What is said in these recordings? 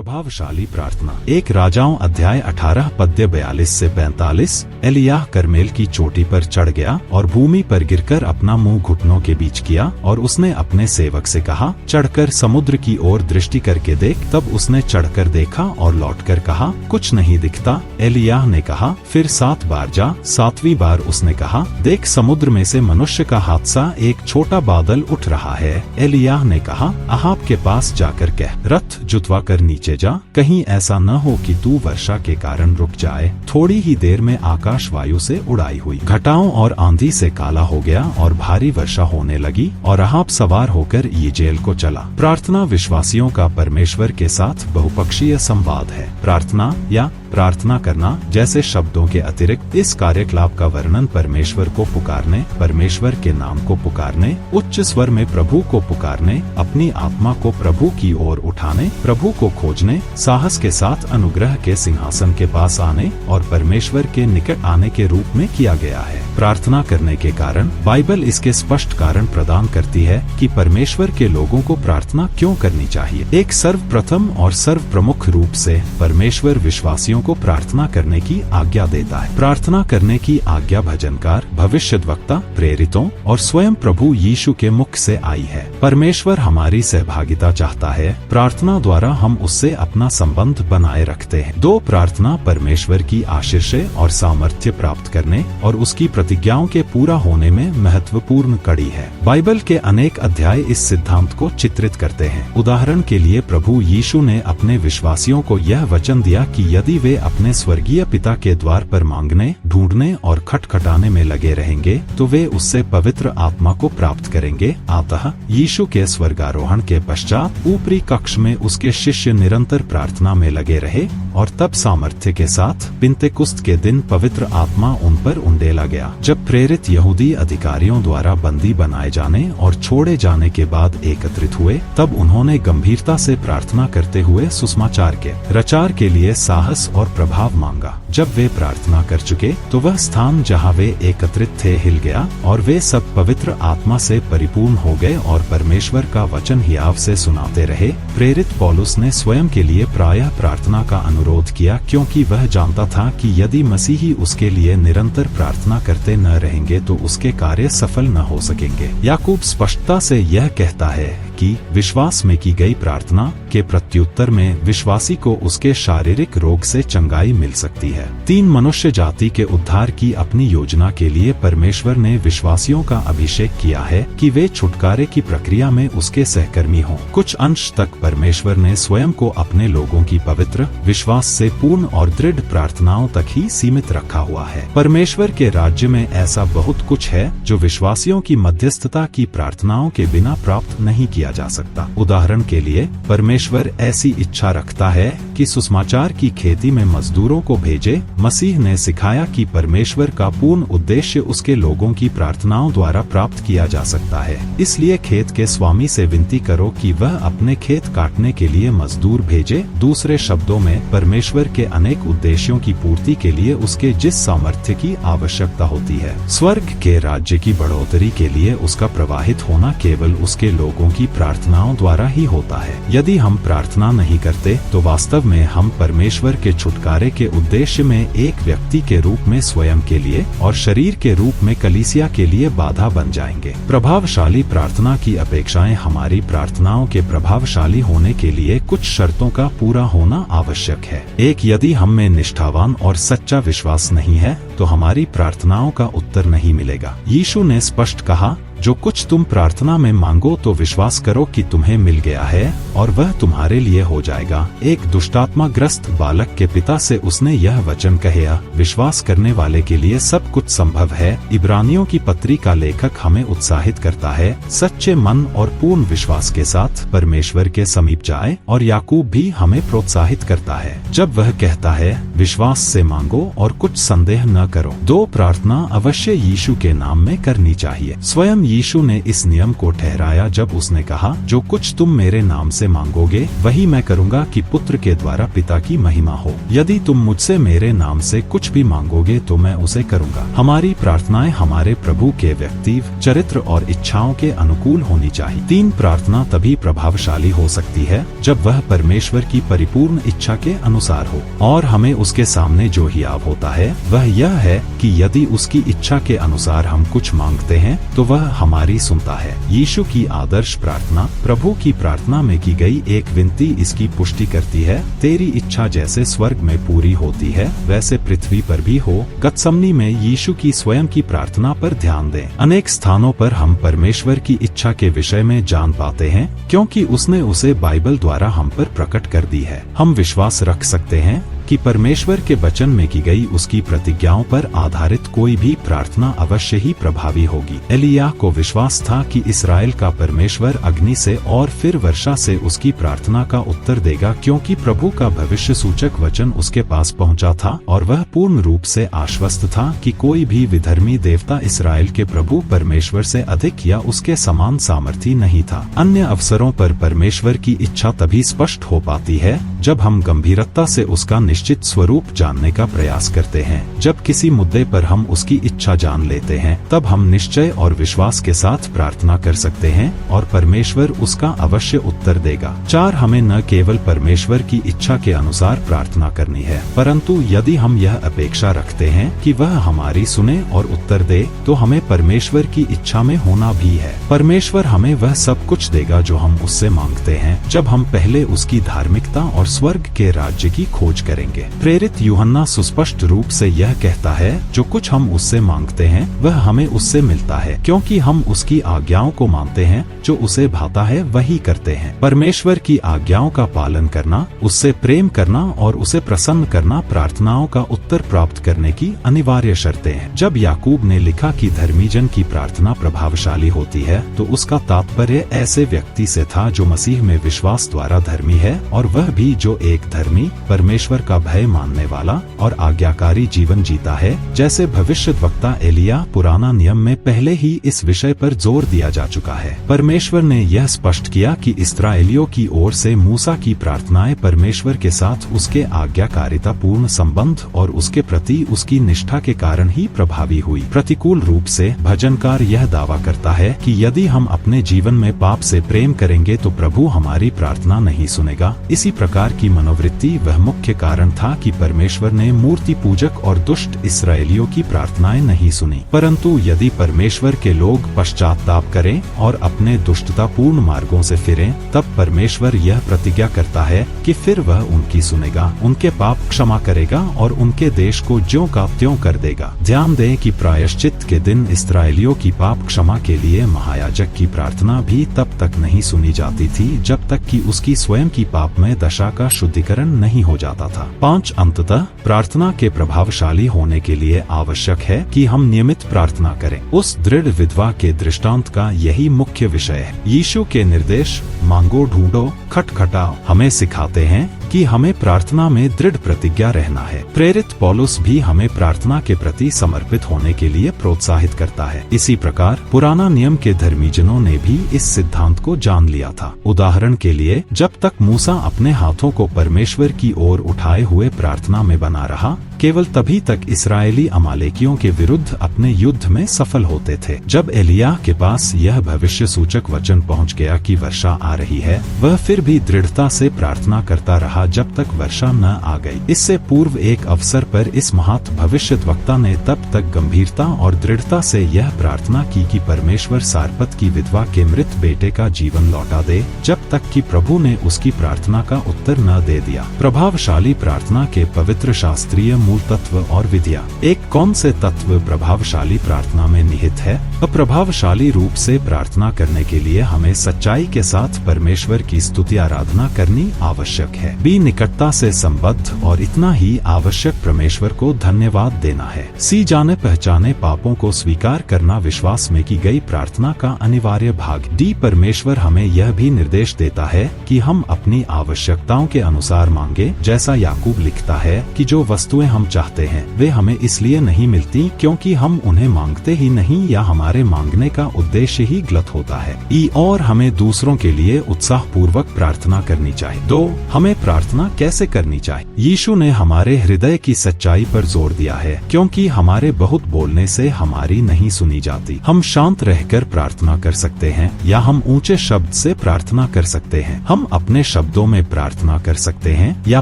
प्रभावशाली प्रार्थना। एक राजाओं अध्याय 18 पद्य 42 से 45। एलियाह करमेल की चोटी पर चढ़ गया और भूमि पर गिरकर अपना मुंह घुटनों के बीच किया, और उसने अपने सेवक से कहा, चढ़कर समुद्र की ओर दृष्टि करके देख। तब उसने चढ़कर देखा और लौटकर कहा, कुछ नहीं दिखता। एलियाह ने कहा, फिर 7 बार जा। 7वीं बार उसने कहा, देख समुद्र में से मनुष्य का हाथ सा एक छोटा बादल उठ रहा है। एलियाह ने कहा, अहाब के पास जाकर कह, रथ जुतवा कर नीचे जा, कहीं ऐसा न हो कि तू वर्षा के कारण रुक जाए। थोड़ी ही देर में आकाश वायु से उड़ाई हुई घटाओं और आंधी से काला हो गया और भारी वर्षा होने लगी, और अहाब सवार होकर यिजेल को चला। प्रार्थना विश्वासियों का परमेश्वर के साथ बहुपक्षीय संवाद है। प्रार्थना या प्रार्थना करना जैसे शब्दों के अतिरिक्त इस कार्यकलाप का वर्णन परमेश्वर को पुकारने, परमेश्वर के नाम को पुकारने, उच्च स्वर में प्रभु को पुकारने, अपनी आत्मा को प्रभु की ओर उठाने, प्रभु को खोजने, साहस के साथ अनुग्रह के सिंहासन के पास आने और परमेश्वर के निकट आने के रूप में किया गया है। प्रार्थना करने के कारण बाइबल इसके स्पष्ट कारण प्रदान करती है कि परमेश्वर के लोगों को प्रार्थना क्यों करनी चाहिए। एक सर्वप्रथम और सर्व प्रमुख रूप से परमेश्वर विश्वासियों को प्रार्थना करने की आज्ञा देता है। प्रार्थना करने की आज्ञा भजनकार, भविष्यद्वक्ता, प्रेरितों और स्वयं प्रभु यीशु के मुख से आई है। परमेश्वर हमारी सहभागिता चाहता है। प्रार्थना द्वारा हम उससे अपना संबंध बनाए रखते हैं। 2 प्रार्थना परमेश्वर की आशीष और सामर्थ्य प्राप्त करने और उसकी प्रतिज्ञाओं के पूरा होने में महत्वपूर्ण कड़ी है। बाइबल के अनेक अध्याय इस सिद्धांत को चित्रित करते हैं। उदाहरण के लिए प्रभु यीशु ने अपने विश्वासियों को यह वचन दिया कि यदि वे अपने स्वर्गीय पिता के द्वार पर मांगने, ढूंढने और खटखटाने में लगे रहेंगे तो वे उससे पवित्र आत्मा को प्राप्त करेंगे। अतः यीशु के स्वर्गारोहण के पश्चात ऊपरी कक्ष में उसके शिष्य निरंतर प्रार्थना में लगे रहे, और तब सामर्थ्य के साथ पिन्तेकुस्त के दिन पवित्र आत्मा उन पर उंडेला गया। जब प्रेरित यहूदी अधिकारियों द्वारा बंदी बनाए जाने और छोड़े जाने के बाद एकत्रित हुए, तब उन्होंने गंभीरता से प्रार्थना करते हुए सुसमाचार के प्रचार के लिए साहस और प्रभाव मांगा। जब वे प्रार्थना कर चुके तो वह स्थान जहां वे एकत्रित थे हिल गया, और वे सब पवित्र आत्मा से परिपूर्ण हो गए और परमेश्वर का वचन हियाव से सुनाते रहे। प्रेरित पौलुस ने स्वयं के लिए प्रायः प्रार्थना का अनुरोध किया, क्योंकि वह जानता था कि यदि मसीही उसके लिए निरंतर प्रार्थना करते न रहेंगे तो उसके कार्य सफल न हो सकेंगे। याकूब स्पष्टता से यह कहता है कि विश्वास में की गई प्रार्थना के प्रत्युत्तर में विश्वासी को उसके शारीरिक रोग से चंगाई मिल सकती है। 3 मनुष्य जाति के उद्धार की अपनी योजना के लिए परमेश्वर ने विश्वासियों का अभिषेक किया है कि वे छुटकारे की प्रक्रिया में उसके सहकर्मी हों। कुछ अंश तक परमेश्वर ने स्वयं को अपने लोगों की पवित्र, विश्वास से पूर्ण और दृढ़ प्रार्थनाओं तक ही सीमित रखा हुआ है। परमेश्वर के राज्य में ऐसा बहुत कुछ है जो विश्वासियों की मध्यस्थता की प्रार्थनाओं के बिना प्राप्त नहीं किया जा सकता। उदाहरण के लिए परमेश्वर ऐसी इच्छा रखता है कि सुसमाचार की खेती में मजदूरों को भेजे। मसीह ने सिखाया कि परमेश्वर का पूर्ण उद्देश्य उसके लोगों की प्रार्थनाओं द्वारा प्राप्त किया जा सकता है। इसलिए खेत के स्वामी से विनती करो कि वह अपने खेत काटने के लिए मजदूर भेजे। दूसरे शब्दों में, परमेश्वर के अनेक उद्देश्यों की पूर्ति के लिए उसके जिस सामर्थ्य की आवश्यकता होती है, स्वर्ग के राज्य की बढ़ोतरी के लिए उसका प्रवाहित होना केवल उसके लोगों की प्रार्थनाओं द्वारा ही होता है। यदि हम प्रार्थना नहीं करते तो वास्तव में हम परमेश्वर के छुटकारे के उद्देश्य में एक व्यक्ति के रूप में स्वयं के लिए और शरीर के रूप में कलीसिया के लिए बाधा बन जाएंगे। प्रभावशाली प्रार्थना की अपेक्षाएं हमारी प्रार्थनाओं के प्रभावशाली होने के लिए कुछ शर्तों का पूरा होना आवश्यक है। 1, यदि हम में निष्ठावान और सच्चा विश्वास नहीं है तो हमारी प्रार्थनाओं का उत्तर नहीं मिलेगा। यीशु ने स्पष्ट कहा, जो कुछ तुम प्रार्थना में मांगो तो विश्वास करो कि तुम्हें मिल गया है और वह तुम्हारे लिए हो जाएगा। एक दुष्टात्माग्रस्त बालक के पिता से उसने यह वचन कहा, विश्वास करने वाले के लिए सब कुछ संभव है। इब्रानियों की पत्री का लेखक हमें उत्साहित करता है, सच्चे मन और पूर्ण विश्वास के साथ परमेश्वर के समीप जाए, और याकूब भी हमें प्रोत्साहित करता है जब वह कहता है, विश्वास से मांगो और कुछ संदेह न करो। 2, प्रार्थना अवश्य यीशु के नाम में करनी चाहिए। स्वयं यीशु ने इस नियम को ठहराया जब उसने कहा, जो कुछ तुम मेरे नाम से मांगोगे वही मैं करूँगा कि पुत्र के द्वारा पिता की महिमा हो। यदि तुम मुझसे मेरे नाम से कुछ भी मांगोगे तो मैं उसे करूँगा। हमारी प्रार्थनाएं हमारे प्रभु के व्यक्तित्व, चरित्र और इच्छाओं के अनुकूल होनी चाहिए। 3 प्रार्थना तभी प्रभावशाली हो सकती है जब वह परमेश्वर की परिपूर्ण इच्छा के अनुसार हो, और हमें उसके सामने जो हियाव होता है वह यह है कि यदि उसकी इच्छा के अनुसार हम कुछ मांगते हैं तो वह हमारी सुनता है। यीशु की आदर्श प्रार्थना, प्रभु की प्रार्थना में की गई एक विनती इसकी पुष्टि करती है, तेरी इच्छा जैसे स्वर्ग में पूरी होती है वैसे पृथ्वी पर भी हो। गतसमनी में यीशु की स्वयं की प्रार्थना पर ध्यान दें। अनेक स्थानों पर हम परमेश्वर की इच्छा के विषय में जान पाते हैं क्योंकि उसने उसे बाइबल द्वारा हम पर प्रकट कर दी है। हम विश्वास रख सकते हैं कि परमेश्वर के वचन में की गई उसकी प्रतिज्ञाओं पर आधारित कोई भी प्रार्थना अवश्य ही प्रभावी होगी। एलिय्याह को विश्वास था कि इस्राएल का परमेश्वर अग्नि से और फिर वर्षा से उसकी प्रार्थना का उत्तर देगा, क्योंकि प्रभु का भविष्य सूचक वचन उसके पास पहुंचा था और वह पूर्ण रूप से आश्वस्त था कि कोई भी विधर्मी देवता इस्राएल के प्रभु परमेश्वर से अधिक या उसके समान सामर्थी नहीं था। अन्य अवसरों पर परमेश्वर की इच्छा तभी स्पष्ट हो पाती है जब हम गंभीरता से उसका निश्चित स्वरूप जानने का प्रयास करते हैं। जब किसी मुद्दे पर हम उसकी इच्छा जान लेते हैं तब हम निश्चय और विश्वास के साथ प्रार्थना कर सकते हैं और परमेश्वर उसका अवश्य उत्तर देगा। 4, हमें न केवल परमेश्वर की इच्छा के अनुसार प्रार्थना करनी है, परंतु यदि हम यह अपेक्षा रखते हैं कि वह हमारी सुने और उत्तर दे तो हमें परमेश्वर की इच्छा में होना भी है। परमेश्वर हमें वह सब कुछ देगा जो हम उससे मांगते हैं जब हम पहले उसकी धार्मिकता और स्वर्ग के राज्य की खोज करेंगे। प्रेरित यूहन्ना सुस्पष्ट रूप से यह कहता है, जो कुछ हम उससे मांगते हैं वह हमें उससे मिलता है, क्योंकि हम उसकी आज्ञाओं को मानते हैं। जो उसे भाता है वही करते हैं। परमेश्वर की आज्ञाओं का पालन करना, उससे प्रेम करना और उसे प्रसन्न करना प्रार्थनाओं का उत्तर प्राप्त करने की अनिवार्य शर्तें हैं। जब याकूब ने लिखा कि धर्मी जन की प्रार्थना प्रभावशाली होती है तो उसका तात्पर्य ऐसे व्यक्ति से था जो मसीह में विश्वास द्वारा धर्मी है, और वह भी जो एक धर्मी, परमेश्वर का भय मानने वाला और आज्ञाकारी जीवन जीता है। जैसे भविष्यद्वक्ता एलिय्याह पुराना नियम में पहले ही इस विषय पर जोर दिया जा चुका है। परमेश्वर ने यह स्पष्ट किया कि इस्राएलियों की ओर से मूसा की प्रार्थनाएं परमेश्वर के साथ उसके आज्ञाकारिता पूर्ण संबंध और उसके प्रति उसकी निष्ठा के कारण ही प्रभावी हुई। प्रतिकूल रूप से भजनकार यह दावा करता है कि यदि हम अपने जीवन में पाप से प्रेम करेंगे तो प्रभु हमारी प्रार्थना नहीं सुनेगा। इसी प्रकार की मनोवृत्ति वह मुख्य कारण था कि परमेश्वर ने मूर्ति पूजक और दुष्ट इस्राएलियों की प्रार्थनाएं नहीं सुनी। परंतु यदि परमेश्वर के लोग पश्चाताप करें और अपने दुष्टतापूर्ण मार्गों से फिरें, तब परमेश्वर यह प्रतिज्ञा करता है कि फिर वह उनकी सुनेगा, उनके पाप क्षमा करेगा और उनके देश को ज्यों का त्यों कर देगा। ध्यान दें कि प्रायश्चित के दिन इस्राएलियों की पाप क्षमा के लिए महायाजक की प्रार्थना भी तब तक नहीं सुनी जाती थी जब तक कि उसकी स्वयं की पापमय दशा का शुद्धिकरण नहीं हो जाता था। 5, अंततः प्रार्थना के प्रभावशाली होने के लिए आवश्यक है कि हम नियमित प्रार्थना करें। उस दृढ़ विधवा के दृष्टांत का यही मुख्य विषय है। यीशु के निर्देश मांगो, ढूंढो, खटखटाओ हमें सिखाते हैं कि हमें प्रार्थना में दृढ़ प्रतिज्ञा रहना है। प्रेरित पौलुस भी हमें प्रार्थना के प्रति समर्पित होने के लिए प्रोत्साहित करता है। इसी प्रकार पुराना नियम के धर्मीजनों ने भी इस सिद्धांत को जान लिया था। उदाहरण के लिए, जब तक मूसा अपने हाथों को परमेश्वर की ओर उठाए हुए प्रार्थना में बना रहा, केवल तभी तक इस्राएली अमालेकियों के विरुद्ध अपने युद्ध में सफल होते थे। जब एलिय्याह के पास यह भविष्य सूचक वचन पहुंच गया कि वर्षा आ रही है, वह फिर भी दृढ़ता से प्रार्थना करता रहा जब तक वर्षा न आ गई। इससे पूर्व एक अवसर पर इस महत् भविष्यद्वक्ता ने तब तक गंभीरता और दृढ़ता से यह प्रार्थना की कि परमेश्वर सारपत की विधवा के मृत बेटे का जीवन लौटा दे, जब तक कि प्रभु ने उसकी प्रार्थना का उत्तर न दे दिया। प्रभावशाली प्रार्थना के पवित्र शास्त्रीय मूल तत्व और विधियाँ। एक कौन से तत्व प्रभावशाली प्रार्थना में निहित है? अप्रभावशाली रूप से प्रार्थना करने के लिए हमें सच्चाई के साथ परमेश्वर की स्तुति आराधना करनी आवश्यक है। बी निकटता से संबद्ध और इतना ही आवश्यक परमेश्वर को धन्यवाद देना है। सी जाने पहचाने पापों को स्वीकार करना विश्वास में की गई प्रार्थना का अनिवार्य भाग। डी परमेश्वर हमें यह भी निर्देश देता है कि हम अपनी आवश्यकताओं के अनुसार मांगे, जैसा याकूब लिखता है कि जो वस्तुएं हम चाहते हैं वे हमें इसलिए नहीं मिलती क्योंकि हम उन्हें मांगते ही नहीं या हमारे मांगने का उद्देश्य ही गलत होता है। ई और हमें दूसरों के लिए उत्साह पूर्वक प्रार्थना करनी चाहिए। 2 हमें प्रार्थना कैसे करनी चाहिए? यीशु ने हमारे हृदय की सच्चाई पर जोर दिया है, क्योंकि हमारे बहुत बोलने से हमारी नहीं सुनी जाती। हम शांत रहकर प्रार्थना कर सकते हैं या हम ऊंचे शब्द से प्रार्थना कर सकते हैं। हम अपने शब्दों में प्रार्थना कर सकते हैं या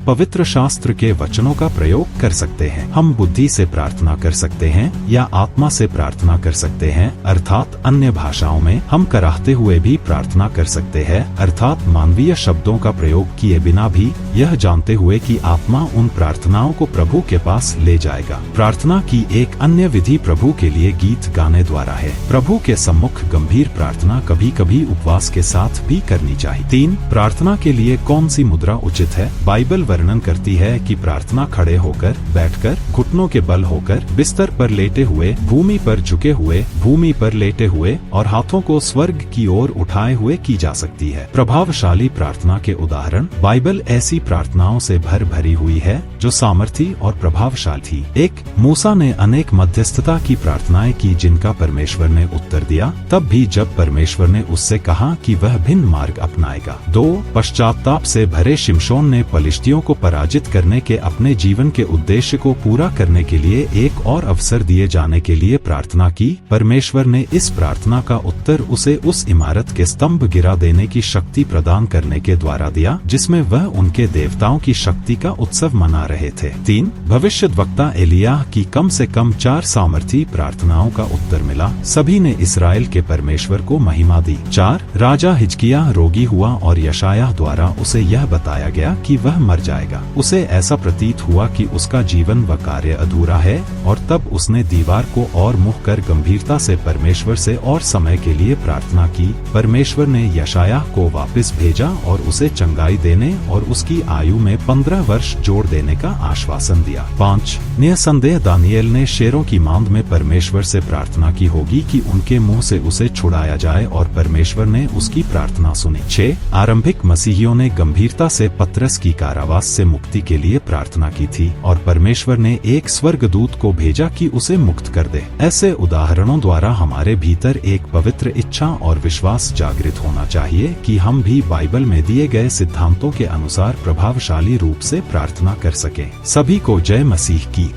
पवित्र शास्त्र के वचनों का प्रयोग कर सकते हैं। हम बुद्धि से प्रार्थना कर सकते हैं या आत्मा से प्रार्थना कर सकते हैं, अर्थात अन्य भाषाओं में। हम कराहते हुए भी प्रार्थना कर सकते हैं, अर्थात मानवीय शब्दों का प्रयोग किए बिना भी, यह जानते हुए कि आत्मा उन प्रार्थनाओं को प्रभु के पास ले जाएगा। प्रार्थना की एक अन्य विधि प्रभु के लिए गीत गाने द्वारा है। प्रभु के सम्मुख गंभीर प्रार्थना कभी कभी उपवास के साथ भी करनी चाहिए। 3 प्रार्थना के लिए कौन सी मुद्रा उचित है? बाइबल वर्णन करती है कि प्रार्थना खड़े होकर, बैठकर, घुटनों के बल होकर, बिस्तर पर लेटे हुए, भूमि पर झुके हुए, भूमि पर लेटे हुए और हाथों को स्वर्ग की ओर उठाए हुए की जा सकती है। प्रभावशाली प्रार्थना के उदाहरण बाइबल ऐसी प्रार्थनाओं से भरी हुई है जो सामर्थी और प्रभावशाली थी। 1 मूसा ने अनेक मध्यस्थता की प्रार्थनाएं की जिनका परमेश्वर ने उत्तर दिया, तब भी जब परमेश्वर ने उससे कहा कि वह भिन्न मार्ग अपनाएगा। 2 पश्चाताप से भरे शिमशोन ने पलिश्तियों को पराजित करने के अपने जीवन के उद्देश्य को पूरा करने के लिए एक और अवसर दिए जाने के लिए प्रार्थना की। परमेश्वर ने इस प्रार्थना का उत्तर उसे उस इमारत के स्तंभ गिरा देने की शक्ति प्रदान करने के द्वारा दिया जिसमें वह उनके देवताओं की शक्ति का उत्सव मना रहे थे। 3 भविष्यद्वक्ता एलियाह की कम से कम 4 सामर्थी प्रार्थनाओं का उत्तर मिला। सभी ने इस्राएल के परमेश्वर को महिमा दी। 4 राजा हिजकिय्याह रोगी हुआ और यशायाह द्वारा उसे यह बताया गया कि वह मर जाएगा। उसे ऐसा प्रतीत हुआ कि उसका जीवन व कार्य अधूरा है और तब उसने दीवार को और मुँह कर गंभीरता से परमेश्वर से और समय के लिए प्रार्थना की। परमेश्वर ने यशायाह को वापस भेजा और उसे चंगाई देने और उसकी आयु में 15 वर्ष जोड़ देने का आश्वासन दिया। 5 निसंदेह दानियेल ने शेरों की मांद में परमेश्वर से प्रार्थना की होगी कि उनके मुंह से उसे छुड़ाया जाए और परमेश्वर ने उसकी प्रार्थना सुनी। 6 आरंभिक मसीहियों ने गंभीरता से पतरस की कारावास से मुक्ति के लिए प्रार्थना की थी और परमेश्वर ने एक स्वर्गदूत को भेजा कि उसे मुक्त कर दे। ऐसे उदाहरणों द्वारा हमारे भीतर एक पवित्र इच्छा और विश्वास जागृत होना चाहिए कि हम भी बाइबल में दिए गए सिद्धांतों के अनुसार प्रभावशाली रूप से प्रार्थना कर सकें। सभी को जय मसीह की।